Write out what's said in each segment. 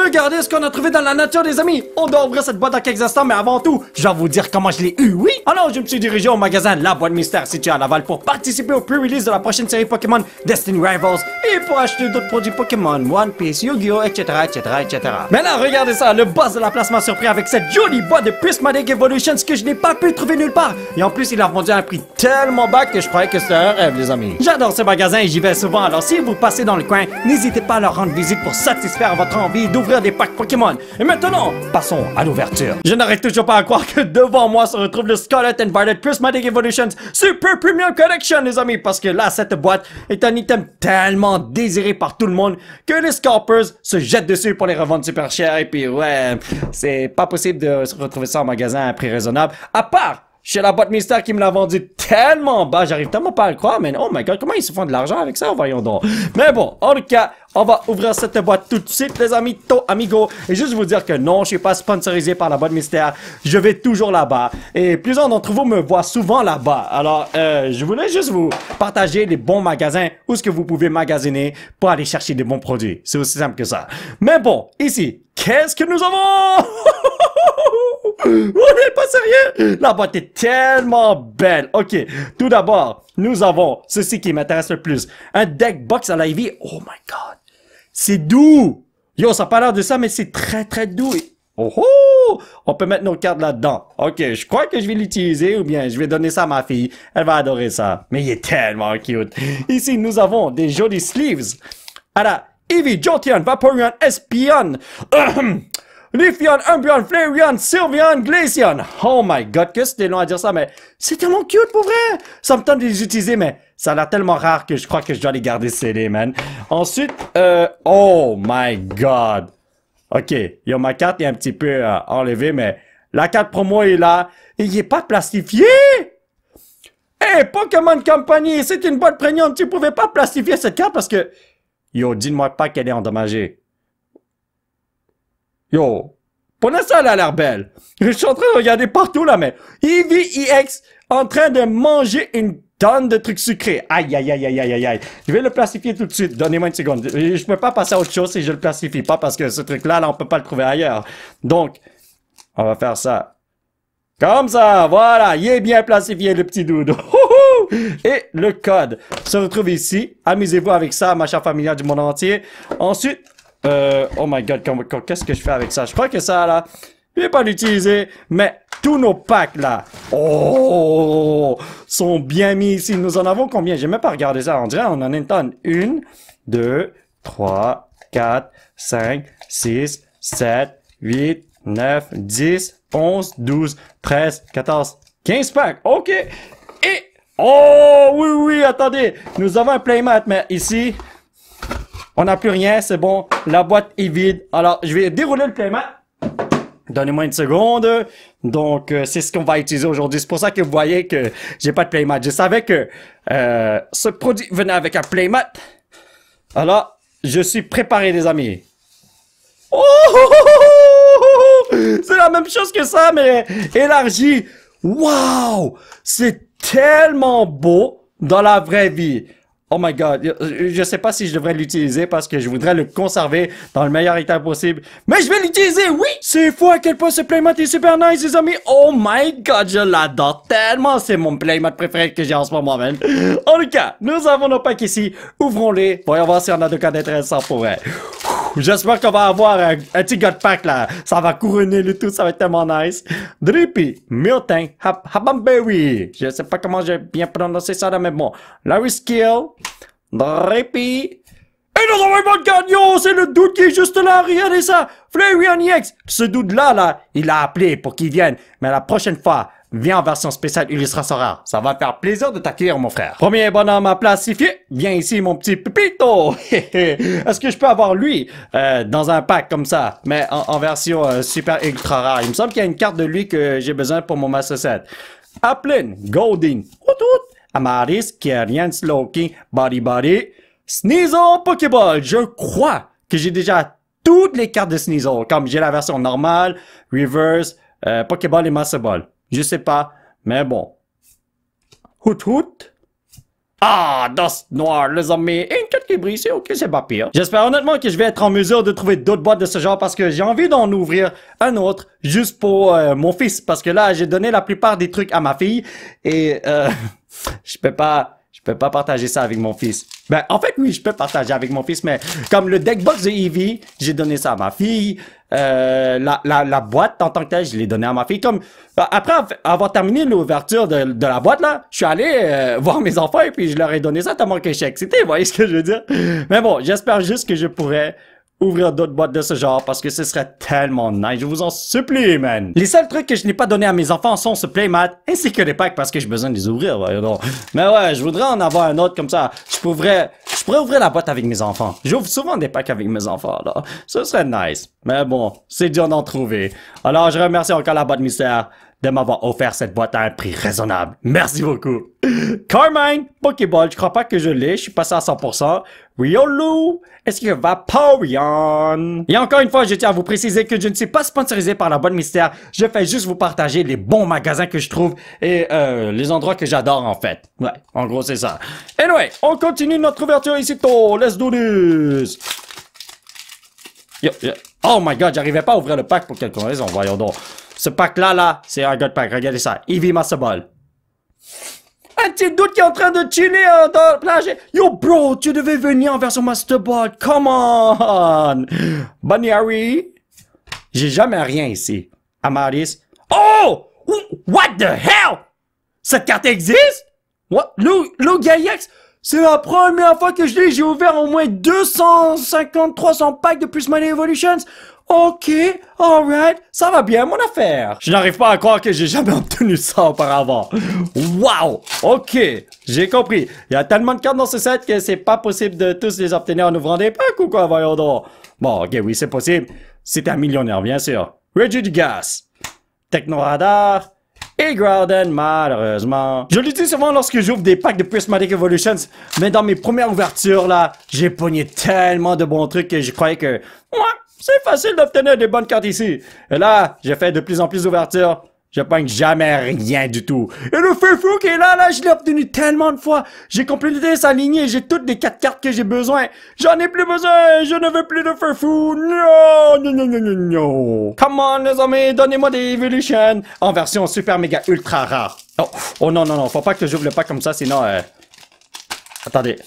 Regardez ce qu'on a trouvé dans la nature, les amis. On doit ouvrir cette boîte dans quelques instants, mais avant tout, je vais vous dire comment je l'ai eu, oui. Alors, je me suis dirigé au magasin La Boîte Mystère situé à Laval pour participer au pre-release de la prochaine série Pokémon Destiny Rivals et pour acheter d'autres produits Pokémon, One Piece, Yu-Gi-Oh, etc., etc. Mais là, regardez ça, le boss de la place m'a surpris avec cette jolie boîte de Prismatic Evolutions que je n'ai pas pu trouver nulle part. Et en plus, il a vendu à un prix tellement bas que je croyais que c'était un rêve, les amis. J'adore ce magasin et j'y vais souvent, alors si vous passez dans le coin, n'hésitez pas à leur rendre visite pour satisfaire votre envie d'ouvrir des packs Pokémon. Et maintenant, passons à l'ouverture. Je n'arrive toujours pas à croire que devant moi se retrouve le Scarlet and Violet Prismatic Evolutions Super Premium Collection, les amis, parce que là, cette boîte est un item tellement désiré par tout le monde que les scalpers se jettent dessus pour les revendre super cher. Et puis, ouais, c'est pas possible de se retrouver ça en magasin à un prix raisonnable, à part chez la boîte mystère qui me l'a vendu tellement bas, j'arrive tellement pas à le croire, mais oh my god, comment ils se font de l'argent avec ça, voyons donc. Mais bon, en tout cas, on va ouvrir cette boîte tout de suite, les amis, amigos. Et juste vous dire que non, je suis pas sponsorisé par la boîte mystère, je vais toujours là-bas. Et plusieurs d'entre vous me voient souvent là-bas. Alors, je voulais juste vous partager les bons magasins où est-ce que vous pouvez magasiner pour aller chercher des bons produits. C'est aussi simple que ça. Mais bon, ici, qu'est-ce que nous avons? On n'est pas sérieux? La boîte est tellement belle. Ok, tout d'abord, nous avons ceci qui m'intéresse le plus. Un deck box à la Eevee. Oh my god. C'est doux. Yo, ça n'a pas l'air de ça, mais c'est très très doux. Oh oh! On peut mettre nos cartes là-dedans. Ok, je crois que je vais l'utiliser ou bien je vais donner ça à ma fille. Elle va adorer ça. Mais il est tellement cute. Ici, nous avons des jolis sleeves. À la Eevee, Jolteon, Vaporeon, Espeon. Leafeon, Umbreon, Flareon, Sylveon, Glaceon. Oh my god, que c'était long à dire ça, mais c'est tellement cute pour vrai. Ça me tente de les utiliser, mais ça a l'air tellement rare que je crois que je dois les garder scellés, man. Ensuite, oh my god. Ok, yo, ma carte est un petit peu enlevée, mais la carte promo est là. Et il est pas plastifié. Hey, Pokémon Company, c'est une boîte premium. Tu pouvais pas plastifier cette carte parce que... Yo, dis-moi pas qu'elle est endommagée. Yo, pour l'instant, elle a l'air belle. Je suis en train de regarder partout, là, mais Eevee EX en train de manger une tonne de trucs sucrés. Aïe, aïe, aïe, aïe, aïe, aïe, aïe. Je vais le plastifier tout de suite. Donnez-moi une seconde. Je peux pas passer à autre chose si je le plastifie pas parce que ce truc-là, là, on peut pas le trouver ailleurs. Donc, on va faire ça. Comme ça, voilà. Il est bien plastifié, le petit doudou. Et le code se retrouve ici. Amusez-vous avec ça, ma chère familiale du monde entier. Ensuite, oh my god, qu'est-ce que je fais avec ça? Je crois que ça, là, je vais pas l'utiliser, mais tous nos packs, là, oh, sont bien mis ici. Nous en avons combien? J'ai même pas regardé ça. On dirait on en a une tonne. 1, 2, 3, 4, 5, 6, 7, 8, 9, 10, 11, 12, 13, 14, 15 packs. OK. Et, oh, oui, oui, attendez. Nous avons un playmat, mais ici... On n'a plus rien, c'est bon. La boîte est vide. Alors, je vais dérouler le playmat. Donnez-moi une seconde. Donc, c'est ce qu'on va utiliser aujourd'hui. C'est pour ça que vous voyez que j'ai pas de playmat. Je savais que ce produit venait avec un playmat. Alors, je suis préparé, les amis. Oh! C'est la même chose que ça, mais élargi. Wow! C'est tellement beau dans la vraie vie. Oh my god, je sais pas si je devrais l'utiliser parce que je voudrais le conserver dans le meilleur état possible. Mais je vais l'utiliser, oui! C'est fou à quel point ce playmat est super nice, les amis. Oh my god, je l'adore tellement. C'est mon playmat préféré que j'ai en ce moment, même. En tout cas, nous avons nos packs ici. Ouvrons-les. Voyons voir si on a de quoi d'intéressant pour eux. J'espère qu'on va avoir un petit god pack là. Ça va couronner le tout, ça va être tellement nice. Drippy, Miltank, Habamberry. Je sais pas comment j'ai bien prononcé ça là, mais bon. Larry Skill, Drippy. Et nous avons un bon gagnant, c'est le dude qui est juste là, regardez ça. Flareon EX. Ce dude là, il a appelé pour qu'il vienne. Mais la prochaine fois, viens en version spéciale illustration rare. Ça va faire plaisir de t'accueillir, mon frère. Premier bonhomme à plastifier. Viens ici, mon petit Pepito. Est-ce que je peux avoir lui dans un pack comme ça, mais en version super ultra rare? Il me semble qu'il y a une carte de lui que j'ai besoin pour mon Master Set. Applin, Goldeen, Amaris, Kyrian, Slowking, Body, Sneasel, Pokéball. Je crois que j'ai déjà toutes les cartes de Sneasel, comme j'ai la version normale, Reverse, Pokéball et Master Ball. Je sais pas, mais bon. Hoot. Ah, Dust Noir, les amis. Une carte qui brille, c'est ok, c'est pas pire. J'espère honnêtement que je vais être en mesure de trouver d'autres boîtes de ce genre parce que j'ai envie d'en ouvrir un autre juste pour mon fils. Parce que là, j'ai donné la plupart des trucs à ma fille et je peux pas partager ça avec mon fils. Ben, en fait, oui, je peux partager avec mon fils, mais comme le deckbox de Eevee, j'ai donné ça à ma fille. La boîte en tant que telle, je l'ai donné à ma fille. Comme après avoir terminé l'ouverture de la boîte là, je suis allé voir mes enfants et puis je leur ai donné ça tellement que je suis excité. Vous voyez ce que je veux dire? Mais bon, j'espère juste que je pourrais ouvrir d'autres boîtes de ce genre parce que ce serait tellement nice. Je vous en supplie, man. Les seuls trucs que je n'ai pas donné à mes enfants sont ce playmat ainsi que les packs parce que j'ai besoin de les ouvrir. Voyons donc. Mais ouais, je voudrais en avoir un autre comme ça. Je pourrais ouvrir la boîte avec mes enfants. J'ouvre souvent des packs avec mes enfants, là. Ce serait nice. Mais bon, c'est dur d'en trouver. Alors, je remercie encore la boîte mystère de m'avoir offert cette boîte à un prix raisonnable. Merci beaucoup. Carmine, Pokéball, je crois pas que je l'ai, je suis passé à 100%. Riolu, est-ce que Vaporeon? Et encore une fois, je tiens à vous préciser que je ne suis pas sponsorisé par la boîte mystère. Je fais juste vous partager les bons magasins que je trouve et les endroits que j'adore en fait. Ouais, en gros c'est ça. Anyway, on continue notre ouverture ici. Let's do this. Yo. Oh my god, j'arrivais pas à ouvrir le pack pour quelque raison, voyons donc. Ce pack-là, c'est un God Pack. Regardez ça. Eevee Master Ball. Un petit doute qui est en train de chiller dans la plage. Yo, bro, tu devais venir en version Master Ball. Come on. Bunny Harry. J'ai jamais rien ici. Amaris. Oh! What the hell? Cette carte existe? What? Logayex? C'est la première fois que je l'ai. J'ai ouvert au moins 250-300 packs de Prismatic Evolutions. Ok, alright, ça va bien mon affaire. Je n'arrive pas à croire que j'ai jamais obtenu ça auparavant. Wow, ok, j'ai compris. Il y a tellement de cartes dans ce set que c'est pas possible de tous les obtenir en ouvrant des packs ou quoi, voyons donc. Bon, ok, oui, c'est possible. Si t'es un millionnaire, bien sûr. Regigigas, Technoradar et Groudon, malheureusement. Je l'utilise souvent lorsque j'ouvre des packs de Prismatic Evolutions, mais dans mes premières ouvertures, là, j'ai pogné tellement de bons trucs que je croyais que... c'est facile d'obtenir des bonnes cartes ici. Et là, j'ai fait de plus en plus d'ouvertures. Je pogne jamais rien du tout. Et le Furfrou qui est là, je l'ai obtenu tellement de fois. J'ai complété sa lignée, j'ai toutes les 4 cartes que j'ai besoin. J'en ai plus besoin, je ne veux plus de Furfrou. Non. Come on, les amis, donnez-moi des Evolutions en version super méga ultra rare. Oh non, faut pas que j'ouvre le pack comme ça, sinon... Attendez.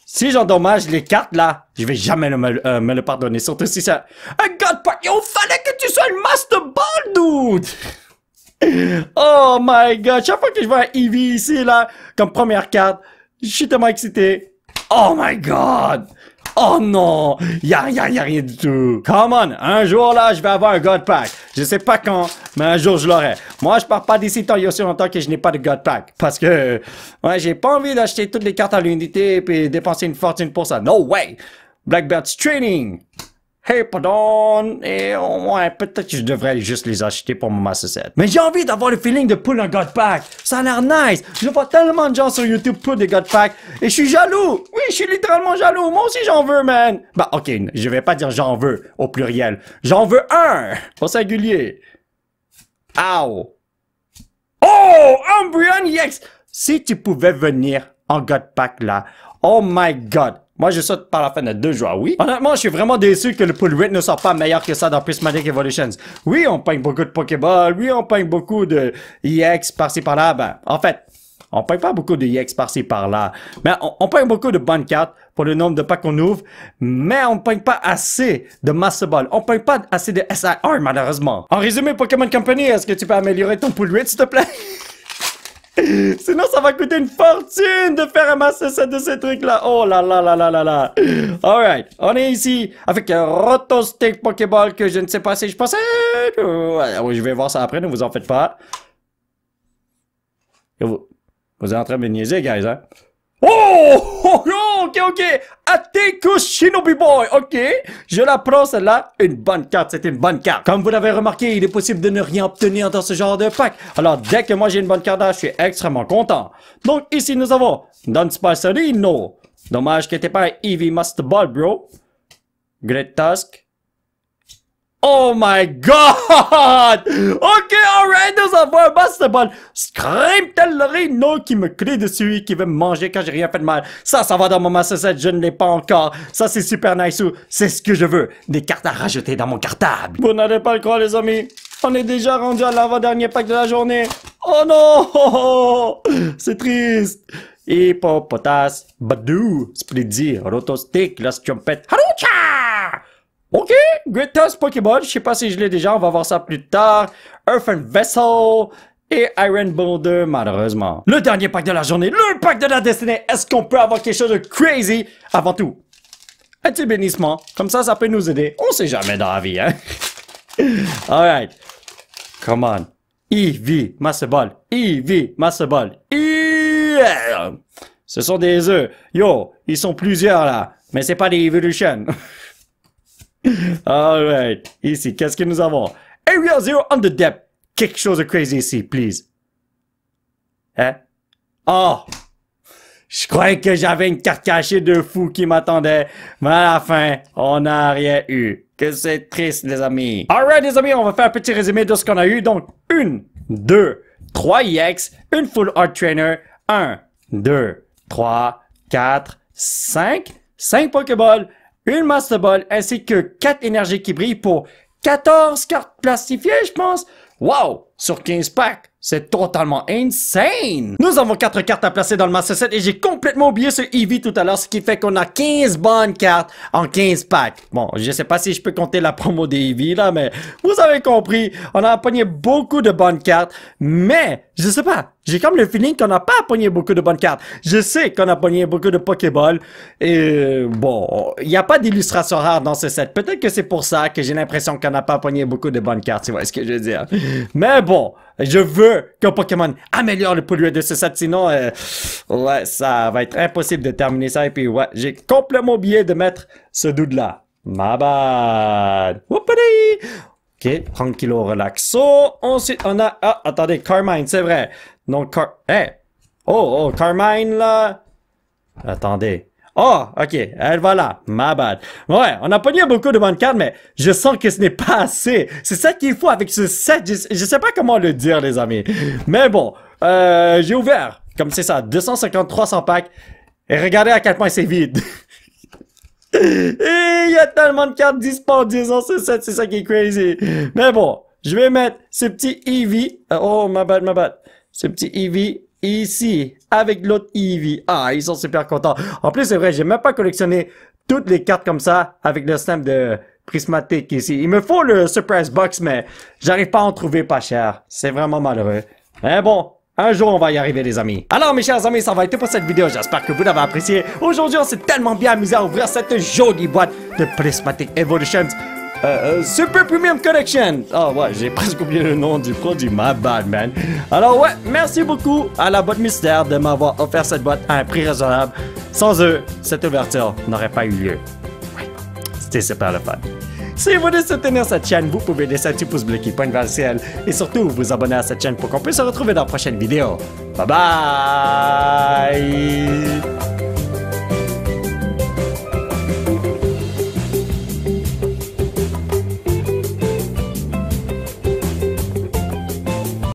Si j'endommage les cartes là, je vais jamais me le pardonner. Surtout si c'est un God Pack. Il fallait que tu sois une Master Ball, dude! Oh my god. Chaque fois que je vois un Eevee ici là, comme première carte, je suis tellement excité. Oh my god! Oh non! Y'a rien du tout. Come on! Un jour là, je vais avoir un God Pack. Je sais pas quand, mais un jour je l'aurai. Moi, je pars pas d'ici tant il y a aussi longtemps que je n'ai pas de God Pack. Parce que, ouais, j'ai pas envie d'acheter toutes les cartes à l'unité et dépenser une fortune pour ça. No way! Blackbird's Training! Hey, pardon! Et ouais, peut-être que je devrais juste les acheter pour mon Master Set. Mais j'ai envie d'avoir le feeling de pull un God Pack. Ça a l'air nice. Je vois tellement de gens sur YouTube pull des God Pack. Et je suis jaloux. Oui, je suis littéralement jaloux. Moi aussi, j'en veux, man. Bah, ok, je vais pas dire j'en veux au pluriel. J'en veux un au singulier. Ow. Oh! Umbreon EX! Si tu pouvais venir en God Pack là. Oh my god. Moi, je saute par la fenêtre de joie, oui. Honnêtement, je suis vraiment déçu que le pull rate ne soit pas meilleur que ça dans Prismatic Evolutions. Oui, on pogne beaucoup de Pokéball. Oui, on pogne beaucoup de EX par-ci par-là. Ben, en fait, on pogne pas beaucoup de EX par-ci par-là. Mais on pogne beaucoup de bonnes cartes pour le nombre de packs qu'on ouvre. Mais on pogne pas assez de Master Ball. On pogne pas assez de SIR, malheureusement. En résumé, Pokémon Company, est-ce que tu peux améliorer ton pull rate, s'il te plaît? Sinon, ça va coûter une fortune de faire un Master Set de ces trucs-là. Oh là là là là là là. Alright. On est ici avec un Rotostick Pokéball que je ne sais pas si je pensais. Oui, je vais voir ça après, ne vous en faites pas. Vous êtes en train de me niaiser, guys, hein? Oh! Ok. Atekus Shinobi Boy. Ok. Je la prends, celle-là. Une bonne carte. C'est une bonne carte. Comme vous l'avez remarqué, il est possible de ne rien obtenir dans ce genre de pack. Alors, dès que moi j'ai une bonne carte, je suis extrêmement content. Donc, ici, nous avons Dunsparcerino. Dommage que t'es pas un Eevee Master Ball, bro. Great Tusk. Oh my god! Ok, alright, nous avons un Master Ball. Scream tel rhino qui me crie dessus et qui veut me manger quand j'ai rien fait de mal. Ça va dans mon Master Set, je ne l'ai pas encore. Ça, c'est super nice. C'est ce que je veux. Des cartes à rajouter dans mon cartable. Vous n'allez pas le croire, les amis. On est déjà rendu à l'avant-dernier pack de la journée. Oh non! C'est triste. Hippopotas, Badou, Splitzy, Rotostick, Lost Trumpet, Harucha! Ok, Great Toss Pokéball, je sais pas si je l'ai déjà, on va voir ça plus tard. Earthen Vessel et Iron Boulder, malheureusement. Le dernier pack de la journée, le pack de la destinée. Est-ce qu'on peut avoir quelque chose de crazy? Avant tout, un petit bénissement, comme ça peut nous aider. On sait jamais dans la vie, hein? Alright, come on. Eevee, Master Ball, Eevee, Master Ball, yeah! Ce sont des œufs. Yo, ils sont plusieurs là, mais c'est pas des Evolution. Alright, ici, qu'est-ce que nous avons? Area 0 on the depth. Quelque chose de crazy ici, please. Hein? Oh! Je croyais que j'avais une carte cachée de fou qui m'attendait, mais à la fin, on n'a rien eu. Que c'est triste, les amis. Alright, les amis, on va faire un petit résumé de ce qu'on a eu. Donc, 1, 2, 3 EX, une Full Art Trainer, 1, 2, 3, 4, 5 Pokéballs, une Master Ball, ainsi que 4 énergies qui brillent pour 14 cartes plastifiées, je pense. Wow! Sur 15 packs, c'est totalement insane! Nous avons 4 cartes à placer dans le Master Set et j'ai complètement oublié ce Eevee tout à l'heure, ce qui fait qu'on a 15 bonnes cartes en 15 packs. Bon, je sais pas si je peux compter la promo des Eevee là, mais vous avez compris, on a pogné beaucoup de bonnes cartes, mais je sais pas, j'ai comme le feeling qu'on n'a pas pogné beaucoup de bonnes cartes. Je sais qu'on a pogné beaucoup de Pokéballs et bon, il n'y a pas d'illustration rare dans ce set. Peut-être que c'est pour ça que j'ai l'impression qu'on n'a pas pogné beaucoup de bonnes cartes, tu vois ce que je veux dire. Mais bon, je veux qu'un Pokémon améliore le pollué de ce set, sinon, ouais, ça va être impossible de terminer ça. Et puis, ouais, j'ai complètement oublié de mettre ce dude-là. Ma bad. Whoopity! Ok, tranquillo, relaxo. Ensuite, on a... Ah, attendez, Carmine, c'est vrai. Donc, Oh, Carmine, là. Attendez. Oh, ok, elle va là. Ma bad. Ouais, on a pogné beaucoup de bonnes cartes, mais je sens que ce n'est pas assez. C'est ça qu'il faut avec ce set. Je sais pas comment le dire, les amis. Mais bon, j'ai ouvert, comme c'est ça, 250-300 packs. Et regardez à quel point c'est vide. Et il y a tellement de cartes dispendieuses dans ce set, c'est ça qui est crazy. Mais bon, je vais mettre ce petit Eevee. Oh, ma bad. Ce petit Eevee ici, avec l'autre Eevee. Ah, ils sont super contents. En plus, c'est vrai, j'ai même pas collectionné toutes les cartes comme ça, avec le stamp de prismatique ici. Il me faut le Surprise Box, mais j'arrive pas à en trouver pas cher. C'est vraiment malheureux. Mais bon, un jour, on va y arriver, les amis. Alors, mes chers amis, ça va être tout pour cette vidéo. J'espère que vous l'avez apprécié. Aujourd'hui, on s'est tellement bien amusé à ouvrir cette jolie boîte de Prismatic Evolutions. Super Premium Collection. Oh ouais, j'ai presque oublié le nom du produit. My bad, man. Alors ouais, merci beaucoup à la boîte mystère de m'avoir offert cette boîte à un prix raisonnable. Sans eux, cette ouverture n'aurait pas eu lieu. Oui, c'était super le fun. Si vous voulez soutenir cette chaîne, vous pouvez laisser un petit pouce bleu qui pointe vers le ciel et surtout vous abonner à cette chaîne pour qu'on puisse se retrouver dans la prochaine vidéo. Bye bye!